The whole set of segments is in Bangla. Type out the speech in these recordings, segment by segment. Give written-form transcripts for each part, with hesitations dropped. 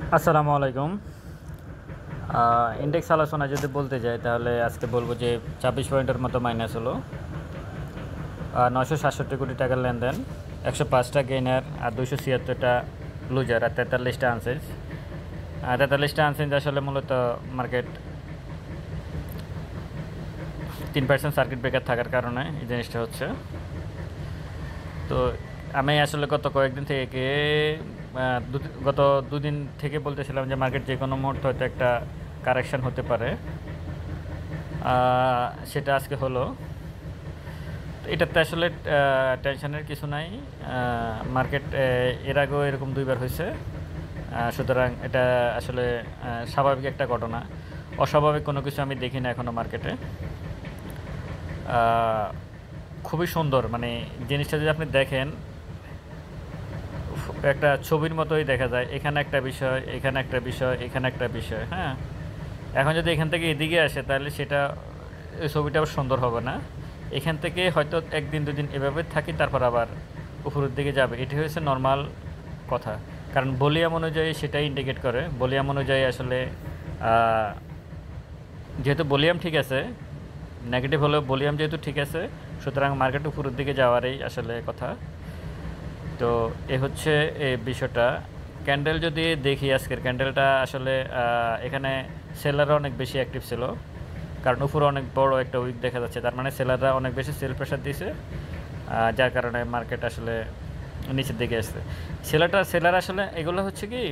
আসসালামু আলাইকুম। ইন্ডেক্স আলোচনা যদি বলতে যাই তাহলে আজকে বলবো যে ২৬ পয়েন্টের মতো মাইনাস হলো। ৯৬৭ কোটি টাকার লেনদেন, ১০৫টা গেইনার আর ২৭৬টা লুজার আর ৪৩টা আনসেন্স। ৪৩টা আনসেন্স আসলে মূলত মার্কেট ৩% সার্কিট ব্রেকার থাকার কারণে এই জিনিসটা হচ্ছে। তো আমি আসলে গত কয়েকদিন থেকে গত দুদিন থেকে বলতেছিলাম যে মার্কেট যে কোনো মুহূর্তে হয়তো একটা কারেকশান হতে পারে, সেটা আজকে হলো। এটাতে আসলে টেনশনের কিছু নাই। মার্কেট এর আগেও এরকম দুইবার হয়েছে, সুতরাং এটা আসলে স্বাভাবিক একটা ঘটনা। অস্বাভাবিক কোনো কিছু আমি দেখি না এখনও মার্কেটে। খুবই সুন্দর, মানে জিনিসটা যদি আপনি দেখেন একটা ছবির মতোই দেখা যায়। এখানে একটা বিষয়, এখানে একটা বিষয়, এখানে একটা বিষয়। হ্যাঁ, এখন যদি এখান থেকে এদিকে আসে তাহলে সেটা ওই ছবিটা আবার সুন্দর হবে না। এখান থেকে হয়তো একদিন দুদিন এভাবে থাকি, তারপর আবার উপরের দিকে যাবে। এটি হচ্ছে নর্মাল কথা, কারণ ভলিউম অনুযায়ী সেটাই ইন্ডিকেট করে। ভলিউম অনুযায়ী আসলে যেহেতু ভলিউম ঠিক আছে, নেগেটিভ হলেও ভলিউম যেহেতু ঠিক আছে, সুতরাং মার্কেট উপরের দিকে যাওয়ারই আসলে কথা। তো এ হচ্ছে এই বিষয়টা। ক্যান্ডেল যদি দেখি, আজকের ক্যান্ডেলটা আসলে এখানে সেলাররা অনেক বেশি অ্যাক্টিভ ছিল, কারণ উপরে অনেক বড় একটা উইক দেখা যাচ্ছে। তার মানে সেলাররা অনেক বেশি সেল প্রেশার দিয়েছে, যার কারণে মার্কেট আসলে নিচের দিকে আসছে। সেলার আসলে এগুলো হচ্ছে কি,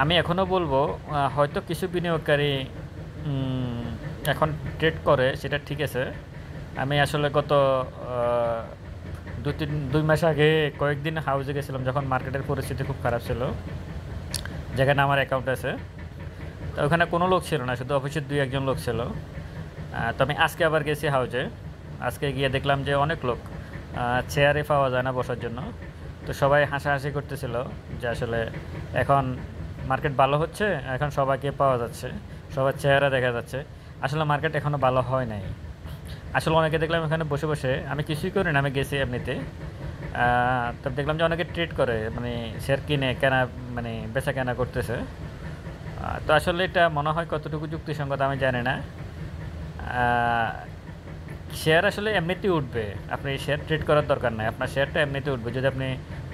আমি এখনও বলবো হয়তো কিছু বিনিয়োগকারী এখন ট্রেড করে, সেটা ঠিক আছে। আমি আসলে গত 2 মাস আগে কয়েকদিন হাউসে গেছিলাম, যখন মার্কেটের পরিস্থিতি খুব খারাপ ছিল, যেখানে আমার অ্যাকাউন্ট আছে। তো ওখানে কোনো লোক ছিল না, শুধু অফিসের 2-1 জন লোক ছিল। তো আমি আজকে আবার গেছি হাউজে। আজকে গিয়ে দেখলাম যে অনেক লোক, চেয়ারে পাওয়া যায় না বসার জন্য। তো সবাই হাসাহাসি করতেছিল যে আসলে এখন মার্কেট ভালো হচ্ছে, এখন সবাইকে পাওয়া যাচ্ছে, সবার চেহারা দেখা যাচ্ছে। আসলে মার্কেট এখনও ভালো হয় নাই। আসলে অনেকে দেখলাম এখানে বসে বসে, আমি কিছুই করি না, আমি গেছি এমনিতে। তো দেখলাম যে অনেকে ট্রেড করে, মানে শেয়ার কিনে কেনা, মানে বেচা কেনা করতেছে। তো আসলে এটা মনে হয় কতটুকু যুক্তিসঙ্গত আমি জানি না। শেয়ার আসলে এমনিতেই উঠবে, আপনি শেয়ার ট্রেড করার দরকার নাই। আপনার শেয়ারটা এমনিতে উঠবে যদি আপনি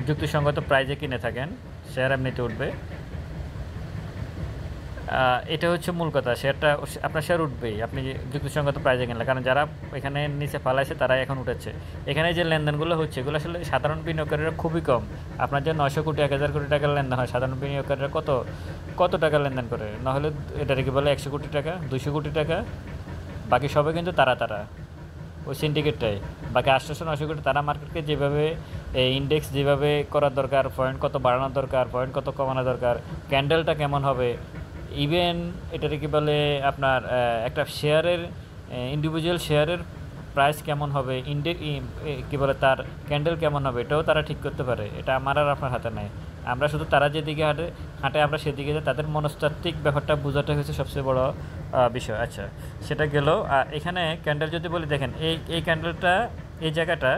যুক্তিসঙ্গত প্রাইজে কিনে থাকেন, শেয়ার এমনিতে উঠবে। এটা হচ্ছে মূল কথা। শেয়ারটা, আপনার শেয়ার উঠবেই আপনি যুক্তিসঙ্গত প্রাইজে কিনলে, কারণ যারা এখানে নিচে ফালাইছে তারাই এখন উঠেছে। এখানে যে লেনদেনগুলো হচ্ছে এগুলো আসলে সাধারণ বিনিয়োগকারীরা খুবই কম। আপনার যে 900 কোটি 1000 কোটি টাকার লেনদেন হয়, সাধারণ বিনিয়োগকারীরা কত কত টাকা লেনদেন করে, নাহলে এটাকে কি বলে 100 কোটি টাকা, 200 কোটি টাকা। বাকি সবে কিন্তু তারা ওই সিন্ডিকেটটাই। বাকি 800-900 কোটি তারা মার্কেটকে যেভাবে ইন্ডেক্স যেভাবে করার দরকার, পয়েন্ট কত বাড়ানোর দরকার, পয়েন্ট কত কমানো দরকার, ক্যান্ডেলটা কেমন হবে, ইভেন এটাকে কি বলে আপনার একটা শেয়ারের, ইন্ডিভিজুয়াল শেয়ারের প্রাইস কেমন হবে, কী বলে তার ক্যান্ডেল কেমন হবে, এটাও তারা ঠিক করতে পারে। এটা আমার আর আপনার হাতে নাই। আমরা শুধু তারা যেদিকে হাঁটে আমরা সেদিকে যাই। তাদের মনস্তাত্ত্বিক ব্যাপারটা বোঝাটা হচ্ছে সবচেয়ে বড় বিষয়। আচ্ছা, সেটা গেল। এখানে ক্যান্ডেল যদি বলি, দেখেন এই ক্যান্ডেলটা, এই জায়গাটা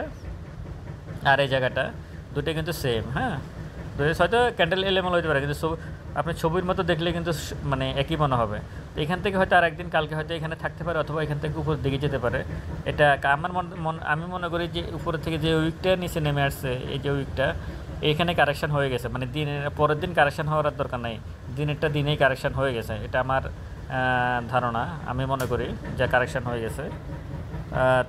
আর এই জায়গাটা দুটো কিন্তু সেম। হ্যাঁ, হয়তো ক্যান্ডেল এলোমেলো হতে পারে, কিন্তু আপনি ছবির মতো দেখলে কিন্তু মানে একই মনে হবে। তো এখান থেকে হয়তো আর একদিন কালকে হয়তো এখানে থাকতে পারে, অথবা এখান থেকে উপরের দিকে যেতে পারে। এটা আমার আমি মনে করি যে উপরের থেকে যে উইকটা নিচে নেমে আসছে, এই যে উইকটা, এইখানে কারেকশান হয়ে গেছে। মানে দিনের পরের দিন কারেকশান হওয়ার আর দরকার নাই, দিনেরটা দিনেই কারেকশান হয়ে গেছে। এটা আমার ধারণা, আমি মনে করি যে কারেকশান হয়ে গেছে।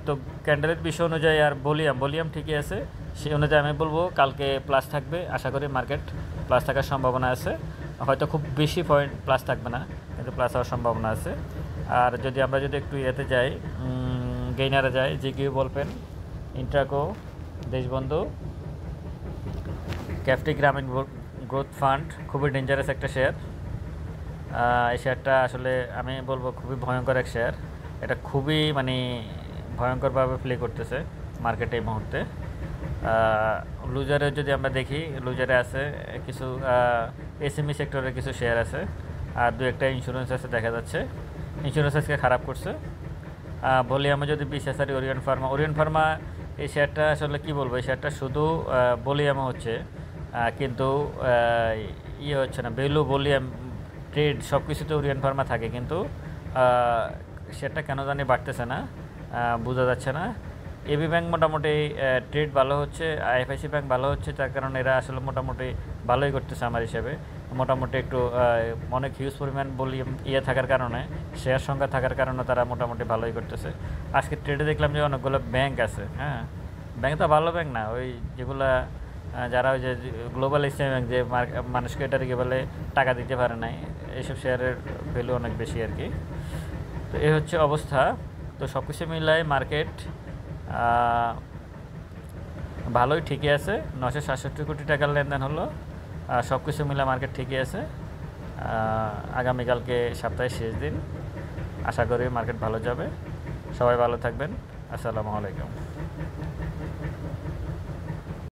তো ক্যান্ডেলের বিষয় অনুযায়ী আর ভলিউম ঠিকই আছে, সেই অনুযায়ী আমি বলবো কালকে প্লাস থাকবে। আশা করি মার্কেট প্লাস থাকার সম্ভাবনা আছে। হয়তো খুব বেশি পয়েন্ট প্লাস থাকবে না, কিন্তু প্লাস হওয়ার সম্ভাবনা আছে। আর আমরা যদি একটু ইয়েতে যাই, গেইনারে যাই, যে কেউ বলবেন ইন্ট্রাকো, দেশবন্ধু, ক্যাফটি গ্রামীণ গ্রোথ ফান্ড খুবই ডেঞ্জারাস একটা শেয়ার। এই শেয়ারটা আসলে আমি বলবো খুবই ভয়ঙ্কর এক শেয়ার। এটা খুবই মানে ভয়ঙ্করভাবে প্লে করতেছে মার্কেটে এই মুহূর্তে। লুজারে যদি আমরা দেখি, লুজারে আছে কিছু এসএমই সেক্টরের কিছু শেয়ার আছে, আর 2-1টা ইন্স্যুরেন্স আছে দেখা যাচ্ছে। ইন্স্যুরেন্স আজকে খারাপ করছে। বলি আমি যদি বিশেষারি ওরিয়ন ফার্মা এই শেয়ারটা আসলে কি বলবো, এই শেয়ারটা শুধু বলি আমি হচ্ছে, কিন্তু ইয়ে হচ্ছে না, ভ্যালু ভলিউম ট্রেড সব কিছুতে ওরিয়ন ফার্মা থাকে, কিন্তু আহ, সেটা কেন জানি বাড়তেছে না, বোঝা যাচ্ছে না। এবি ব্যাংক মোটামুটি ট্রেড ভালো হচ্ছে, আইএফআইসি ব্যাংক ভালো হচ্ছে, তার কারণে এরা আসলে মোটামুটি ভালোই করতেছে আমার হিসাবে। মোটামুটি একটু অনেক হিউজ পরিমাণ ভলিউম ইয়ে থাকার কারণে, শেয়ার সংখ্যা থাকার কারণে তারা মোটামুটি ভালোই করতেছে। আজকে ট্রেডে দেখলাম যে অনেকগুলো ব্যাংক আছে, হ্যাঁ, ব্যাংক তো ভালো ব্যাংক না, ওই যেগুলা যারা ওই যে গ্লোবাল ইসলামী ব্যাংক, যে মানুষকে এটা কি বলে টাকা দিতে পারে নাই, এইসব শেয়ারের ভ্যালু অনেক বেশি আর কি। তো এই হচ্ছে অবস্থা। তো সব কিছু মিলাই মার্কেট ভালোই ঠিকই আছে, 967 কোটি টাকার লেনদেন হলো। সব কিছু মিলে মার্কেট ঠিকই আছে। আগামীকালকে সপ্তাহের শেষ দিন, আশা করি মার্কেট ভালো যাবে। সবাই ভালো থাকবেন। আসসালামু আলাইকুম।